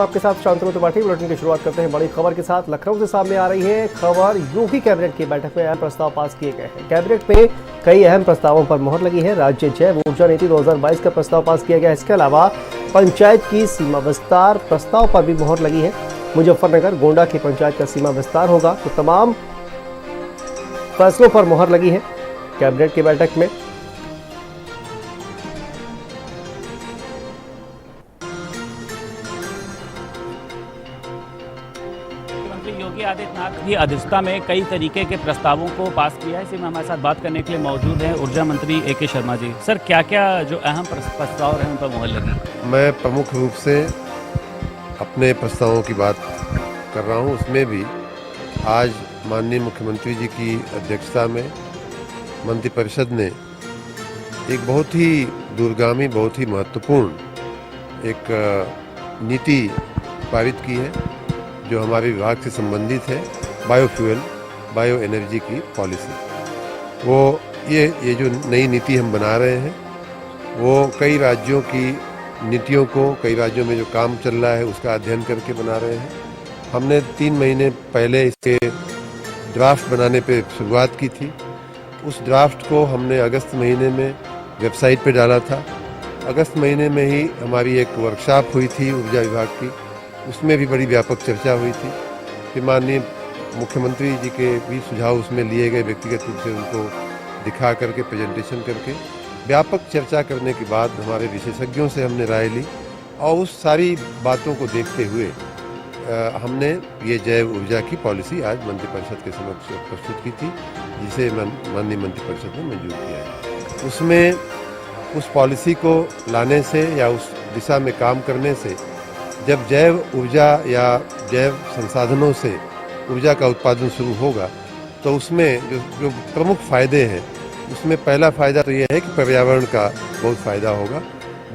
आपके साथ शांतनु त्रिपाठी। बुलेटिन की शुरुआत करते हैं बड़ी खबर के साथ। लखनऊ से सामने आ रही है खबर। यूपी कैबिनेट की बैठक में अहम प्रस्ताव पास किए गए हैं। कैबिनेट में कई अहम प्रस्तावों पर मोहर लगी है। राज्य जैव ऊर्जा नीति 2022 का प्रस्ताव पास किया गया। इसके अलावा पंचायत की सीमा विस्तार प्रस्ताव पर भी मोहर लगी है। मुजफ्फरनगर गोंडा की पंचायत का सीमा विस्तार होगा, तो तमाम फैसलों पर मोहर लगी है कैबिनेट की बैठक में। योगी आदित्यनाथ की अध्यक्षता में कई तरीके के प्रस्तावों को पास किया है। इसी में हमारे साथ बात करने के लिए मौजूद हैं ऊर्जा मंत्री ए.के. शर्मा जी। सर, क्या क्या जो अहम प्रस्ताव हैं उन पर मोहर लगी? मैं प्रमुख रूप से अपने प्रस्तावों की बात कर रहा हूं। उसमें भी आज माननीय मुख्यमंत्री जी की अध्यक्षता में मंत्रिपरिषद ने एक बहुत ही दूरगामी, बहुत ही महत्वपूर्ण एक नीति पारित की है जो हमारे विभाग से संबंधित है। बायोफ्यूल, बायो एनर्जी की पॉलिसी, वो ये जो नई नीति हम बना रहे हैं वो कई राज्यों की नीतियों को, कई राज्यों में जो काम चल रहा है उसका अध्ययन करके बना रहे हैं। हमने 3 महीने पहले इसके ड्राफ्ट बनाने पे शुरुआत की थी। उस ड्राफ्ट को हमने अगस्त महीने में वेबसाइट पे डाला था। अगस्त महीने में ही हमारी एक वर्कशॉप हुई थी ऊर्जा विभाग की, उसमें भी बड़ी व्यापक चर्चा हुई थी। फिर माननीय मुख्यमंत्री जी के भी सुझाव उसमें लिए गए, व्यक्तिगत रूप से उनको दिखा करके, प्रेजेंटेशन करके व्यापक चर्चा करने के बाद हमारे विशेषज्ञों से हमने राय ली और उस सारी बातों को देखते हुए हमने ये जैव ऊर्जा की पॉलिसी आज मंत्रिपरिषद के समक्ष प्रस्तुत की थी, जिसे माननीय मंत्रिपरिषद ने मंजूर किया है। उसमें उस पॉलिसी को लाने से या उस दिशा में काम करने से जब जैव ऊर्जा या जैव संसाधनों से ऊर्जा का उत्पादन शुरू होगा तो उसमें जो प्रमुख फ़ायदे हैं, उसमें पहला फ़ायदा तो यह है कि पर्यावरण का बहुत फ़ायदा होगा।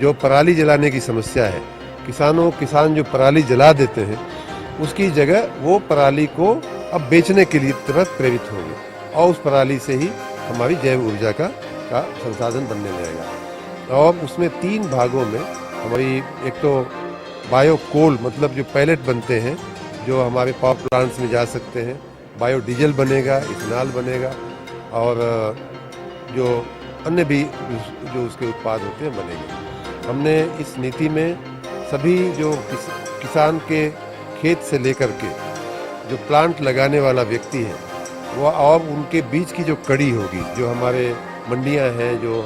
जो पराली जलाने की समस्या है, किसान जो पराली जला देते हैं उसकी जगह वो पराली को अब बेचने के लिए तुरंत प्रेरित होंगे और उस पराली से ही हमारी जैव ऊर्जा का संसाधन बनने लगेगा। और उसमें 3 भागों में हमारी, एक तो बायो कोल, मतलब जो पैलेट बनते हैं जो हमारे पावर प्लांट्स में जा सकते हैं, बायो डीजल बनेगा, इथेनॉल बनेगा और जो अन्य भी जो उसके उत्पाद होते हैं बनेंगे। हमने इस नीति में सभी जो किसान के खेत से लेकर के जो प्लांट लगाने वाला व्यक्ति है वो और उनके बीच की जो कड़ी होगी, जो हमारे मंडियां हैं जो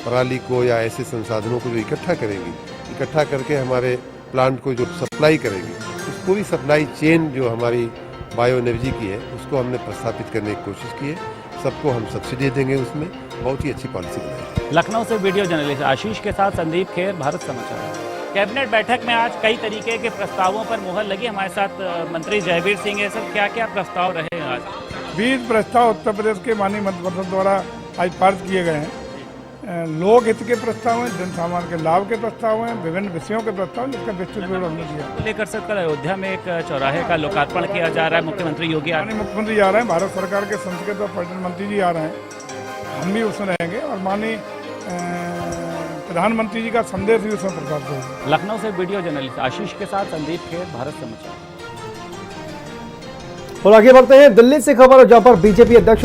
पराली को या ऐसे संसाधनों को जो इकट्ठा करेंगी, इकट्ठा करके हमारे प्लांट को जो सप्लाई करेगी, उस पूरी सप्लाई चेन जो हमारी बायो एनर्जी की है उसको हमने प्रस्थापित करने की कोशिश की है। सबको हम सब्सिडी देंगे, उसमें बहुत ही अच्छी पॉलिसी बनाएंगे। लखनऊ से वीडियो जर्नलिस्ट आशीष के साथ संदीप खेर, भारत समाचार। कैबिनेट बैठक में आज कई तरीके के प्रस्तावों पर मोहर लगी। हमारे साथ मंत्री जयवीर सिंह है। सर, क्या क्या प्रस्ताव रहे आज? 20 प्रस्ताव उत्तर प्रदेश के माननीय मंत्रिपरिषद द्वारा आज पारित किए गए हैं। लोक हित के प्रस्ताव हैं, जन सामान्य के लाभ के प्रस्ताव हैं, विभिन्न विषयों के प्रस्ताव, जिसका विस्तृत विवरण हमने दिया। लेकर सर, कल अयोध्या में एक चौराहे का लोकार्पण किया जा रहा है। मुख्यमंत्री योगी मुख्यमंत्री आ रहे हैं, भारत सरकार के संस्कृति और पर्यटन मंत्री जी आ रहे हैं, हम भी उसमें रहेंगे और माननीय प्रधानमंत्री जी का संदेश भी उसमें प्रसारित होगा। लखनऊ से वीडियो जर्नलिस्ट आशीष के साथ संदीप खेर, भारत समाचार। और आगे बढ़ते हैं दिल्ली से खबर, जहां पर बीजेपी अध्यक्ष